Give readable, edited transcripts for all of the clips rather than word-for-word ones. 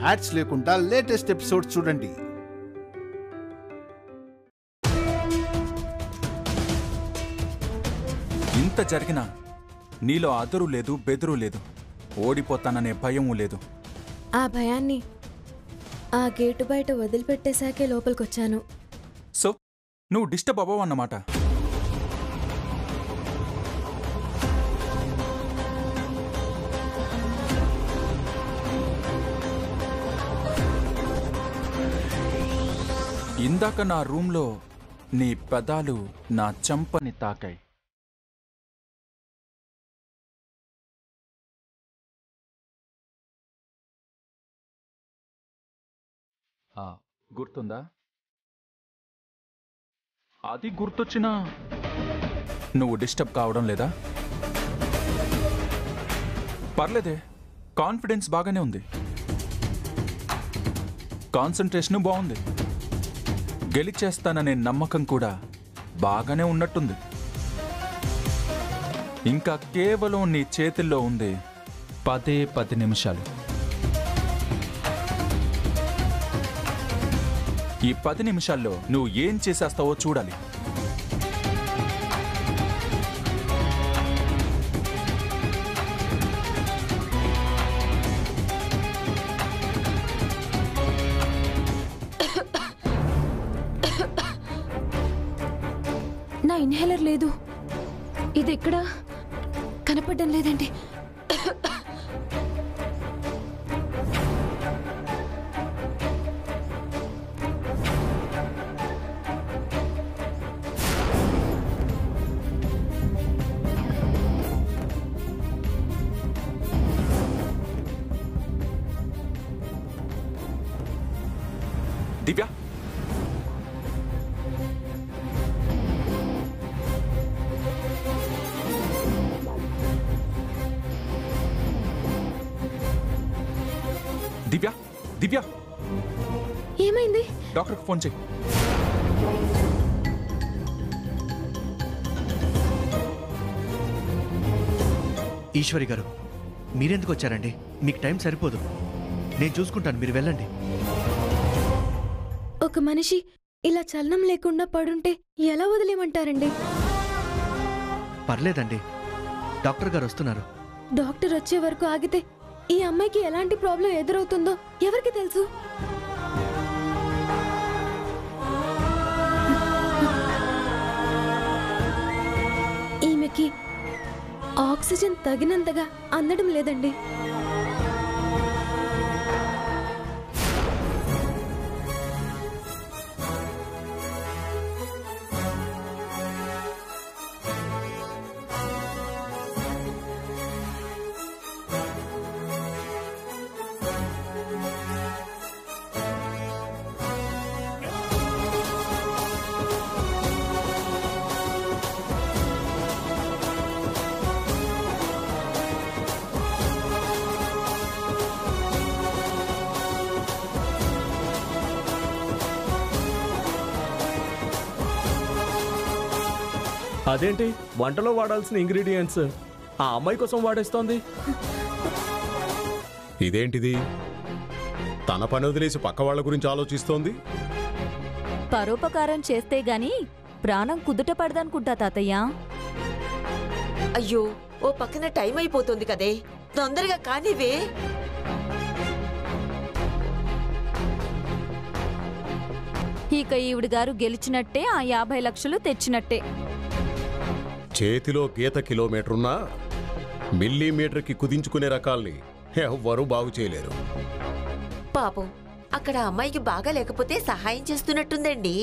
Ads లేకుండా latest episode చూడండి. ఇంత జరిగినా నీలో అదరు లేదు, బెదురు లేదు, ఓడిపోతాననే భయం లేదు. ఆ భయాన్ని ఆ గేటు బయట వదిలిపెట్టేశాకే లోపలికొచ్చాను. సో నువ్వు డిస్టర్బ్ అవ్వవు అన్నమాట. ఇందాక నా రూమ్లో నీ పెదాలు నా చంపని తాకాయి. గుర్తుందా? అది గుర్తొచ్చినా నువ్వు డిస్టర్బ్ కావడం లేదా? పర్లేదే, కాన్ఫిడెన్స్ బాగానే ఉంది, కాన్సంట్రేషన్ బాగుంది, గెలిచేస్తాననే నమ్మకం కూడా బాగానే ఉన్నట్టుంది. ఇంకా కేవలం నీ చేతుల్లో ఉంది 10 నిమిషాలు. ఈ 10 నిమిషాల్లో నువ్వు ఏం చేసేస్తావో చూడాలి. నా ఇన్హేలర్ లేదు. ఇది ఎక్కడా కనపడడం లేదండి. దివ్య, దివ్య, దివ్య, ఏమైంది? డాక్టర్కి ఫోన్ చెయ్యి. ఈశ్వరి గారు, మీరెందుకు వచ్చారండి? మీకు టైం సరిపోదు. నేను చూసుకుంటాను, మీరు వెళ్ళండి. ఒక మనిషి ఇలా చలనం లేకుండా పడుంటే ఎలా వదిలేమంటారండి? పర్లేదండి, డాక్టర్ గారు వస్తున్నారు. డాక్టర్ వచ్చే వరకు ఆగితే ఈ అమ్మాయికి ఎలాంటి ప్రాబ్లం ఎదురవుతుందో ఎవరికి తెలుసు? ఈమెకి ఆక్సిజన్ తగినంతగా అందడం లేదండి. అదేంటి, వంటలో వాడాల్సిన ఇంగ్రీడియంట్స్ ఆ అమ్మాయి కోసం వాడేస్తోంది? ఇదేంటిది? తన పని వదిలేసి పక్క వాళ్ళ గురించి ఆలోచిస్తోంది. పరోపకారం చేస్తే గాని ప్రాణం కుదుట పడదనుకుంటా తాతయ్య. అయ్యో, ఓ పక్కన టైం అయిపోతుంది కదే, తొందరగా కానివే. ఇక ఈవిడ గారు గెలిచినట్టే, ఆ 50 లక్షలు తెచ్చినట్టే. చేతిలో గీత కిలోమీటరున్నా మిల్లీమీటర్కి కుదించుకునే రకాల్ని ఎవ్వరూ బాగు చేయలేరు. పాపం, అక్కడ అమ్మాయికి బాగా లేకపోతే సహాయం చేస్తున్నట్టుందండి.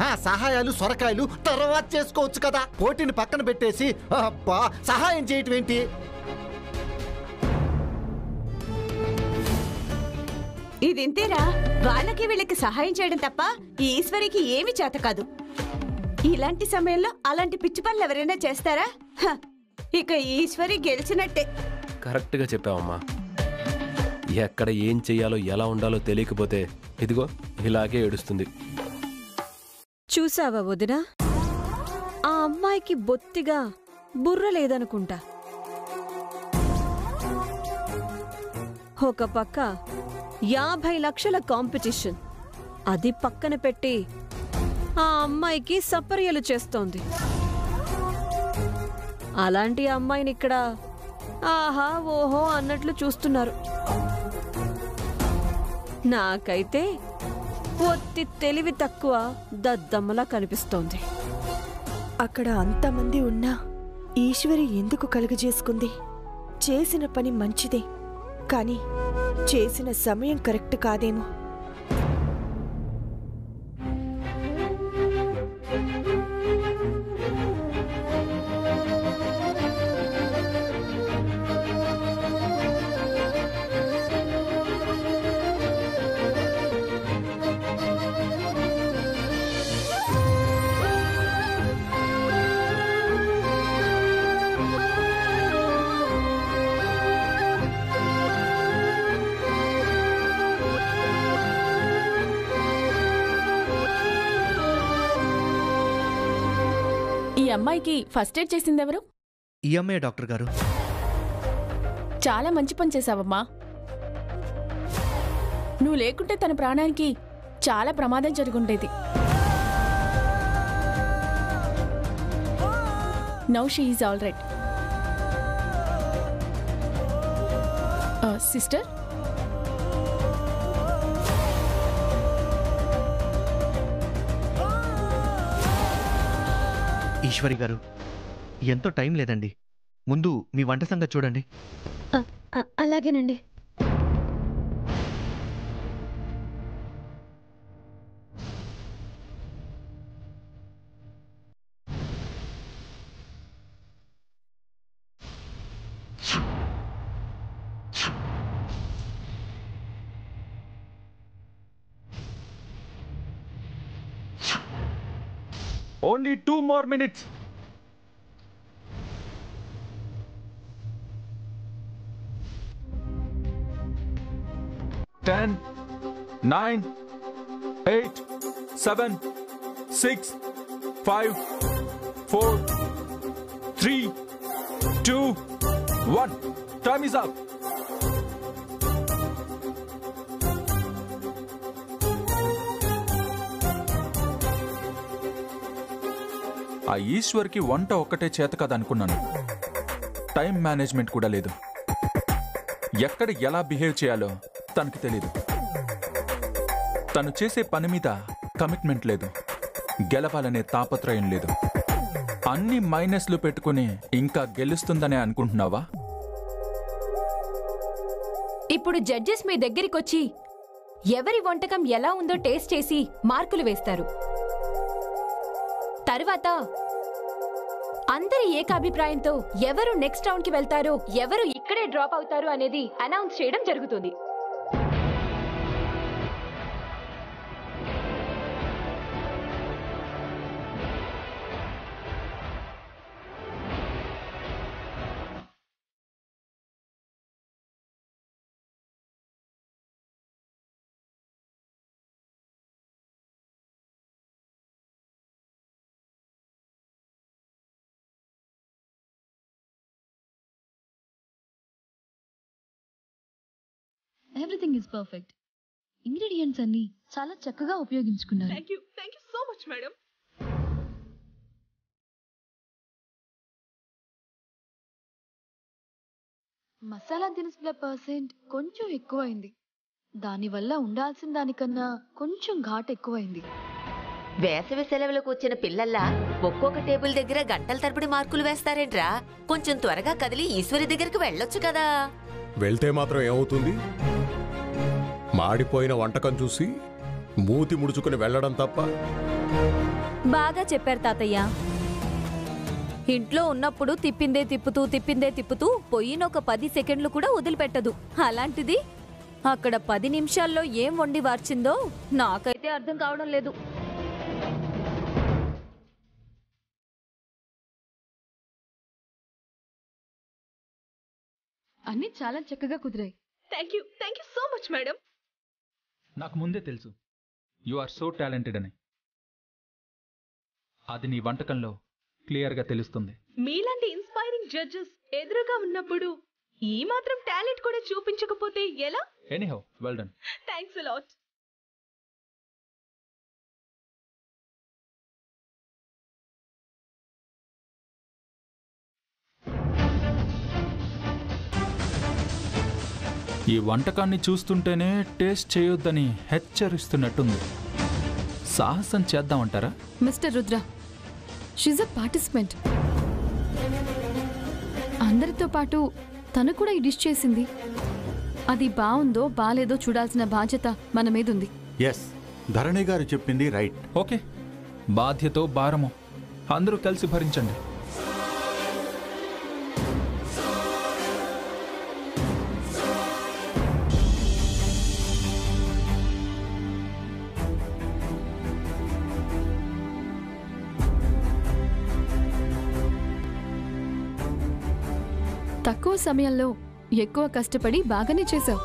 ఆ సహాయాలు సొరకాయలు తర్వాత చేసుకోవచ్చు కదా. పోటీని పక్కన పెట్టేసి అబ్బా సహాయం చేయటం ఏంటి? ఇదింతేరా, వాళ్ళకి వీళ్ళకి సహాయం చేయడం తప్ప ఈ ఈశ్వరికి ఏమి చేత కాదు. ఇలాంటి సమయంలో అలాంటి పిచ్చి పనులు ఎవరైనా చేస్తారా? ఇక ఈశ్వరి గెలిచినట్టే. కరెక్ట్గా చెప్పావమ్మా. ఎక్కడ ఏం చెయ్యాలో ఎలా ఉండాలో తెలియకపోతే ఇదిగో ఇలాగే ఏడుస్తుంది. చూసావా వదినా, ఆ అమ్మాయికి బొత్తిగా బుర్ర లేదనుకుంటా. ఒక పక్క 50 లక్షల కాంపిటీషన్, అది పక్కన పెట్టి ఆ అమ్మాయికి సపర్యలు చేస్తోంది. అలాంటి అమ్మాయిని ఇక్కడ ఆహా ఓహో అన్నట్లు చూస్తున్నారు. నాకైతే ఒత్తి తెలివి తక్కువ దద్దమ్మలా కనిపిస్తోంది. అక్కడ అంతమంది ఉన్నా ఈశ్వరి ఎందుకు కలుగజేసుకుంది? చేసిన పని మంచిదే, కానీ చేసిన సమయం కరెక్ట్ కాదేమో. ఈ అమ్మాయికి ఫస్ట్ ఎయిడ్ చేసిందెవరు? ఈ అమ్మాయి డాక్టర్ గారు. చాలా మంచి పని చేశావమ్మా. నువ్వు లేకుంటే తన ప్రాణానికి చాలా ప్రమాదం జరుగుండేది. Now she is all right. Sister, Eshwari garu, ఎంతో టైం లేదండి. ముందు మీ వంట సంగతి చూడండి. అలాగేనండి. Only 2 more minutes. Ten, 9, 8, 7, 6, 5, 4, 3, 2, 1. Time is up. ఆ ఈశ్వర్కి వంట ఒక్కటే చేత కదనుకున్నాను. టైం మేనేజ్మెంట్ కూడా లేదు. ఎక్కడ ఎలా బిహేవ్ చేయాలో తనకి తెలీదు. తను చేసే పని మీద కమిట్మెంట్ లేదు. గెలవాలనే తాపత్రయం లేదు. అన్ని మైనస్లు పెట్టుకుని ఇంకా గెలుస్తుందనే అనుకుంటున్నావా? ఇప్పుడు జడ్జెస్ మీ దగ్గరికొచ్చి ఎవరి వంటకం ఎలా ఉందో టేస్ట్ చేసి మార్కులు వేస్తారు. తర్వాత అందరి ఏకాభిప్రాయంతో ఎవరు నెక్స్ట్ రౌండ్ కి వెళ్తారో, ఎవరు ఇక్కడే డ్రాప్ అవుతారో అనేది అనౌన్స్ చేయడం జరుగుతుంది. Everything is perfect. ఇంగ్రీడియంట్స్ అన్ని చాలా చక్కగా ఉపయోగించుకున్నారు. Thank you so much madam. Masala దినుసుల పర్సెంట్ కొంచెం ఎక్కువైంది. దానివల్ల ఉండాల్సిన దానికన్నా కొంచెం ఘాట్ ఎక్కువైంది. వేసవి సెలవులకు వచ్చిన పిల్లల్లా ఒక్కొక్క టేబుల్ దగ్గర గంటల తరబడి మార్కులు వేస్తారేంట్రా? కొంచెం త్వరగా కదిలి ఈశ్వరి దగ్గరికి వెళ్ళొచ్చు కదా. వెళ్తే మాత్రం ఏమవుతుంది? మాడిపోయిన వంటకం చూసి మూతి ముడుచుకుని వెళ్ళడం తప్ప. బాగా చెప్పారు తాతయ్య. ఇంట్లో ఉన్నప్పుడు తిప్పిందే తిప్పుతూ పొయ్యిన ఒక 10 సెకండ్లు కూడా వదిలిపెట్టదు. అలాంటిది అక్కడ 10 నిమిషాల్లో ఏం వండి వార్చిందో నాకైతే అర్థం కావడం లేదు. అన్ని చాలా చక్కగా కుదిరాయి. Thank you so much madam. నాకు ముందే తెలుసు యు ఆర్ సో టాలెంటెడ్ అని. అది నీ వంటకంలో క్లియర్గా తెలుస్తుంది. మీలాంటి ఇన్స్పైరింగ్ జడ్జెస్ ఎదురుగా ఉన్నప్పుడు ఈ మాత్రం టాలెంట్ కూడా చూపించకపోతే ఎలా? Anyhow well done. Thanks a lot. ఈ వంటకాన్ని చూస్తుంటేనే టేస్ట్ చేయొద్దని హెచ్చరిస్తున్నట్టుంది. సాహసం చేద్దామంటారా? Mister Rudra, she's a participant. అందరితో పాటు తను కూడా ఈ డిష్ చేసింది. అది బాగుందో బాలేదో చూడాల్సిన బాధ్యత మన మీద ఉంది. ఎస్, ధరణి గారు చెప్పింది రైట్. ఓకే, బాధ్యతో భారమో అందరూ కలిసి భరించండి. తక్కువ సమయంలో ఎక్కువ కష్టపడి బాగానే చేశావు.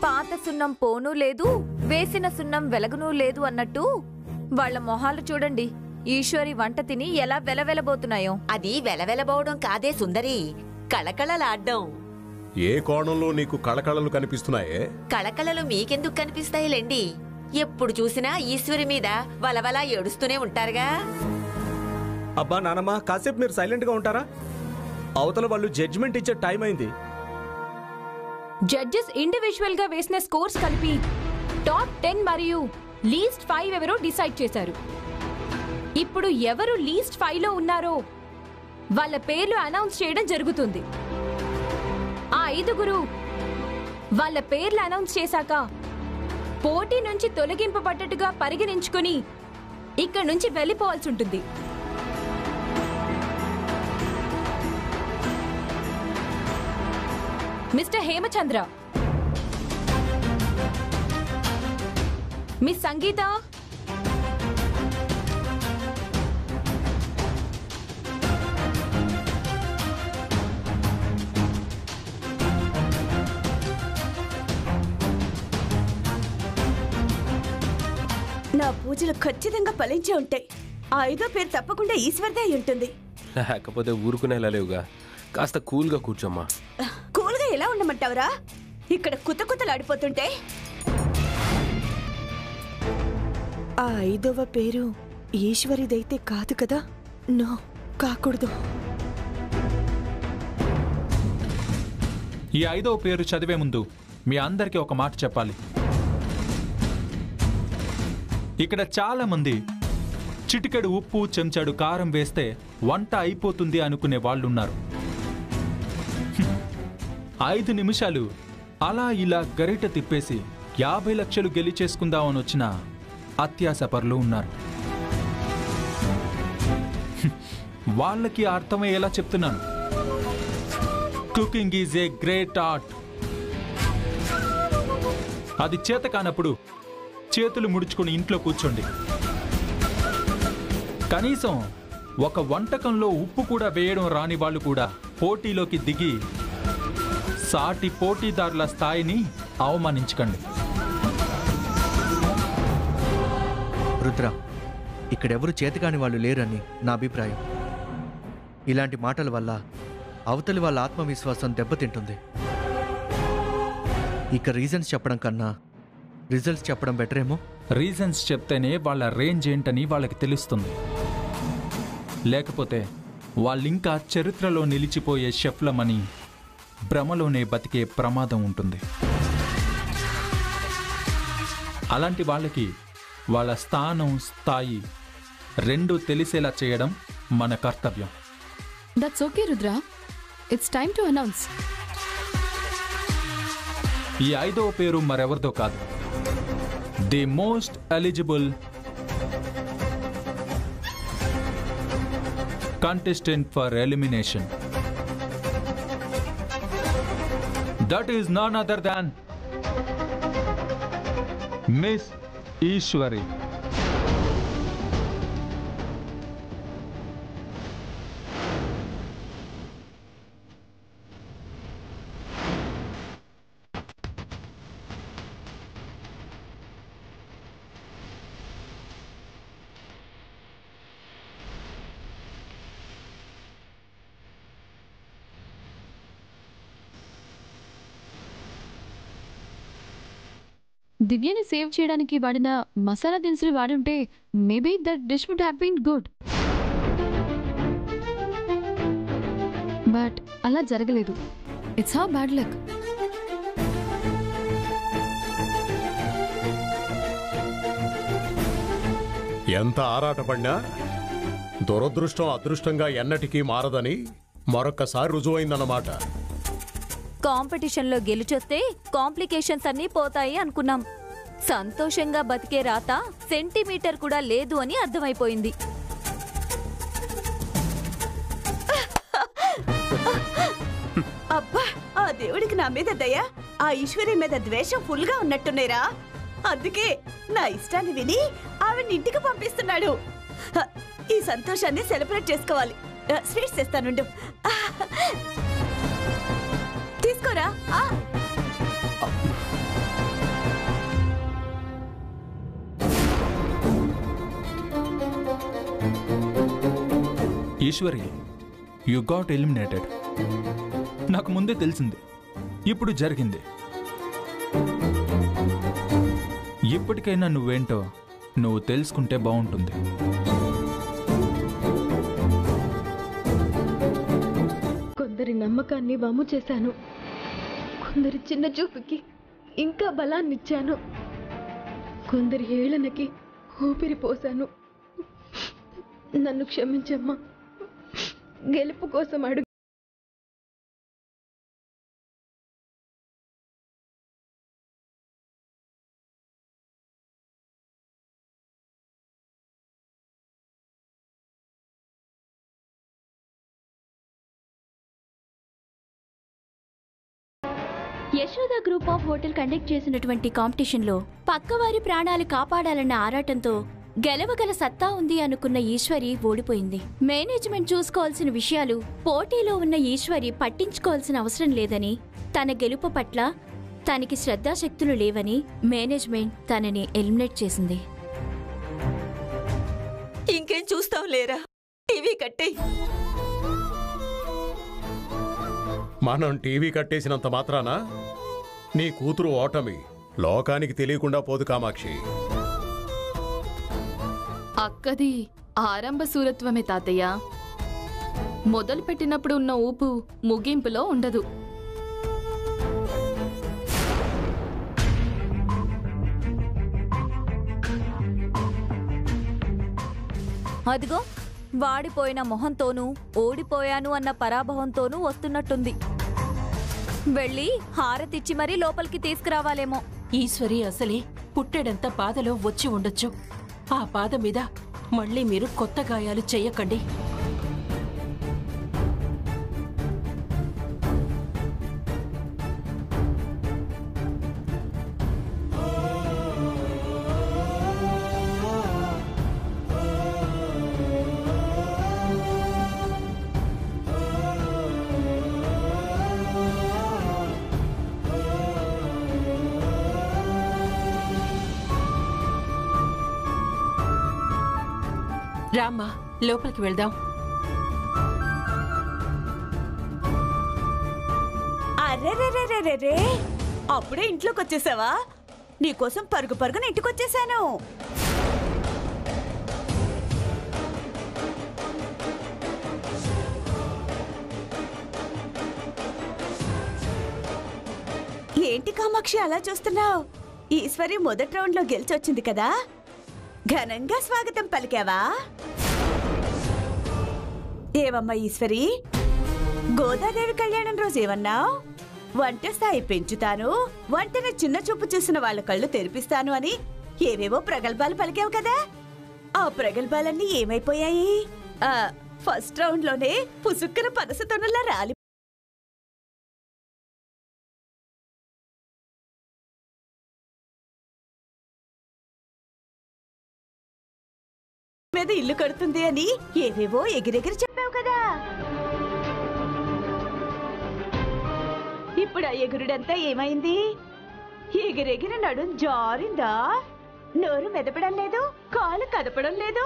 పాత సున్నం పోను లేదు, వేసిన సున్నం వెలగునూ లేదు అన్నట్టు వాళ్ళ మొహాలు చూడండి. ఈశ్వరి వంట తిని ఎలా వెలవెలబోతున్నాయో. అది వెలవెలబోవడం కాదే సుందరి, కళకళలాడ్డం. ఏ కోణంలో నీకు కళకళలు కనిపిస్తున్నాయే? కళకళలు మీకెందుకు కనిపిస్తాయిలేండి, ఎప్పుడు చూసినా ఈశ్వరి మీద వలవలా ఏడుస్తూనే ఉంటారుగా. అబ్బా నానమ్మ, కాసేపు మీరు సైలెంట్ గా ఉంటారా? అవతల వాళ్ళు జడ్జిమెంట్ ఇచ్చే టైం అయింది. జడ్జెస్ ఇండివిజువల్ గా వేసిన స్కోర్స్ కలిపి టాప్ 10 మరియు లీస్ట్ 5 ఎవరో డిసైడ్ చేశారు. ఇప్పుడు ఎవరు లీస్ట్ 5 లో ఉన్నారో వాళ్ళ పేర్లు అనౌన్స్ చేయడం జరుగుతుంది. ఆ 5గురు వాళ్ళ పేర్లు అనౌన్స్ చేశాక పోటీ నుంచి తొలగింపబడ్డట్టుగా పరిగణించుకుని ఇక్కడ నుంచి వెళ్ళిపోవాల్సి ఉంటుంది. మిస్టర్ హేమచంద్ర, మిస్ సంగీత, నా పూజలు ఖచ్చితంగా ఫలించే ఉంటాయి. ఆ 5వ పేరు తప్పకుండా ఈశ్వర్దే అయి ఉంటుంది. లేకపోతే ఊరుకునేలా లేవుగా, కాస్త కూల్గా కూర్చోమ్మా. కూల్గా ఎలా ఉండమంటావురా? ఇక్కడ కుతకుతలాడిపోతుంటే. ఆ 5వ పేరు ఈశ్వరిదైతే కాదు కదా? నో, కాకూడదు. ఈ 5వ పేరు చదివే ముందు మీ అందరికీ ఒక మాట చెప్పాలి. ఇక్కడ చాలా మంది చిటికెడు ఉప్పు చెంచాడు కారం వేస్తే వంట అయిపోతుంది అనుకునే వాళ్ళున్నారు. 5 నిమిషాలు అలా ఇలా గరిట తిప్పేసి 50 లక్షలు గెలిచేసుకుందామని వచ్చిన అత్యాశపరులు ఉన్నారు. వాళ్ళకి అర్థమయ్యేలా చెప్తున్నాను. Cooking is a great art. అది చేత కానప్పుడు చేతులు ముడుచుకుని ఇంట్లో కూర్చోండి. కనీసం ఒక వంటకంలో ఉప్పు కూడా వేయడం రాని వాళ్ళు కూడా పోటీలోకి దిగి సాటి పోటీదారుల స్థాయిని అవమానించకండి. రుద్ర, ఇక్కడెవరు చేతకాని వాళ్ళు లేరని నా అభిప్రాయం. ఇలాంటి మాటల వల్ల అవతలి వాళ్ళ ఆత్మవిశ్వాసం దెబ్బతింటుంది. ఇక రీజన్స్ చెప్పడం కన్నా రిజల్ట్స్ చెప్పడం బెటర్ ఏమో. రీజన్స్ చెప్తేనే వాళ్ళ రేంజ్ ఏంటని వాళ్ళకి తెలుస్తుంది. లేకపోతే వాళ్ళింకా చరిత్రలో నిలిచిపోయే షెఫ్లమని భ్రమలోనే బతికే ప్రమాదం ఉంటుంది. అలాంటి వాళ్ళకి వాళ్ళ స్థానం స్థాయి రెండూ తెలిసేలా చేయడం మన కర్తవ్యం. That's okay Rudra, it's time to announce. ఈ 5వ పేరు మరెవరిదో కాదు, the most eligible contestant for elimination. That is none other than Miss Ishwari. దివ్యని సేవ్ చేయడానికి వాడిన మసాలా దినుసులు వాడుంటే maybe that dish would have been good. But అలా జరగలేదు. It's how bad luck. ఎంత ఆరాటపడినా దురదృష్టం అదృష్టంగా ఎన్నటికీ మారదని మరొక్కసారి రుజువైందన్నమాట. కాంపిటీషన్లో గెలిచొస్తే కాంప్లికేషన్స్ అన్నీ పోతాయి అనుకున్నాం. సంతోషంగా బతికే రాత సెంటీమీటర్ కూడా లేదు అని అర్థమైపోయింది. అబ్బా, ఆ దేవుడికి నా మీద దయ, ఆ ఈశ్వరి మీద ద్వేషం ఫుల్ గా ఉన్నట్టున్నాయిరా. అందుకే నా ఇష్టాన్ని విని ఆవిడ ఇంటికి పంపిస్తున్నాడు. ఈ సంతోషాన్ని సెలబ్రేట్ చేసుకోవాలి. స్వీట్స్ తెస్తానుండు. తీసుకోరా. Eshwari, you got eliminated. నాకు ముందే తెలిసింది, ఇప్పుడు జరిగింది. ఇప్పటికైనా నువ్వేంటో నువ్వు తెలుసుకుంటే బాగుంటుంది. కొందరి నమ్మకాన్ని వమ్ము చేశాను, కొందరి చిన్న చూపుకి ఇంకా బలాన్నిచ్చాను, కొందరి ఏళనకి ఊపిరి పోశాను. నన్ను క్షమించమ్మా. గెలుపు కోసం అడుగు. Yashoda group of hotel conduct చేసినటువంటి కాంపిటీషన్లో పక్కవారి ప్రాణాలు కాపాడాలన్న ఆరాటంతో గెలవగల సత్తా ఉంది అనుకున్న ఈశ్వరి ఓడిపోయింది. మేనేజ్మెంట్ చూసుకోవాల్సిన విషయాలు పోటీలో ఉన్న ఈశ్వరి పట్టించుకోవాల్సిన అవసరం లేదని, తన గెలుపు పట్ల తనకి శ్రద్ధాశక్తులు లేవని మేనేజ్మెంట్ తనని ఎలిమినేట్ చేసింది. ఇంకేం చూస్తాం లేరా, టీవీ కట్టేయ్. మనం టీవీ కట్టేసినంత మాత్రాన నీ కూతురు ఓటమి లోకానికి తెలియకుండా పోదు కామాక్షి. అక్కది ఆరంభ సూరత్వమే తాతయ్య. మొదలు పెట్టినప్పుడు ఉన్న ఊపు ముగింపులో ఉండదు. అదిగో వాడిపోయిన మొహంతోనూ ఓడిపోయాను అన్న పరాభవంతోనూ వస్తున్నట్టుంది. వెళ్ళి హారతిచ్చి మరీ లోపలికి తీసుకురావాలేమో. ఈశ్వరి అసలే పుట్టెడంత బాధలో వచ్చి ఉండొచ్చు. ఆ బాధ మీద మళ్ళీ మీరు కొత్త గాయాలు చెయ్యకండి. రామ్మా, లోపలికి వెళ్దాం. అర్రెరెరెరెరెరే, అప్పుడే ఇంట్లోకి వచ్చేసావా? నీకోసం పరుగు పరుగున ఇంటికొచ్చేసాను. ఏంటి కామాక్షి అలా చూస్తున్నావు? ఈశ్వరి మొదటి రౌండ్ లో గెలిచొచ్చింది కదా, ఘనంగా స్వాగతం పలికావా? ఏవమ్మా ఈశ్వరి, గోదాదేవి కళ్యాణం రోజు ఏమన్నావు? వంట స్థాయి పెంచుతాను, వంటని చిన్న చూపు చూసిన వాళ్ళ కళ్ళు తెరిపిస్తాను అని ఏవేవో ప్రగల్భాలు పలికావు కదా. ఆ ప్రగల్భాలన్నీ ఏమైపోయాయి? ఫస్ట్ రౌండ్ లోనే పుసుక్కున పనసతొనలా రాలి మీద ఇల్లు కడుతుంది అని ఏవేవో ఎగిరెగిరి చెప్పావు కదా. ఇప్పుడు ఆ ఎగురుడంతా ఏమైంది? ఎగిరెగిరి నడుం జారిందా? నోరు మెదపడం లేదు, కాలు కదపడం లేదు.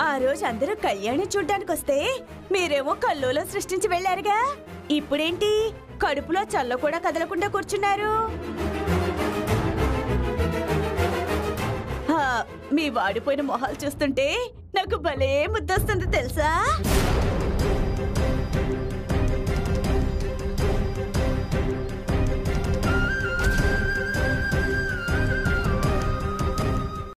ఆ రోజు అందరూ కళ్యాణి చూడ్డానికి వస్తే మీరేమో కల్లోలం సృష్టించి వెళ్లారుగా. ఇప్పుడేంటి కడుపులో చల్ల కూడా కదలకుండా కూర్చున్నారు. మీ వాడిపోయిన మొహాలు చూస్తుంటే నాకు భలే ముద్దొస్తుంది తెలుసా?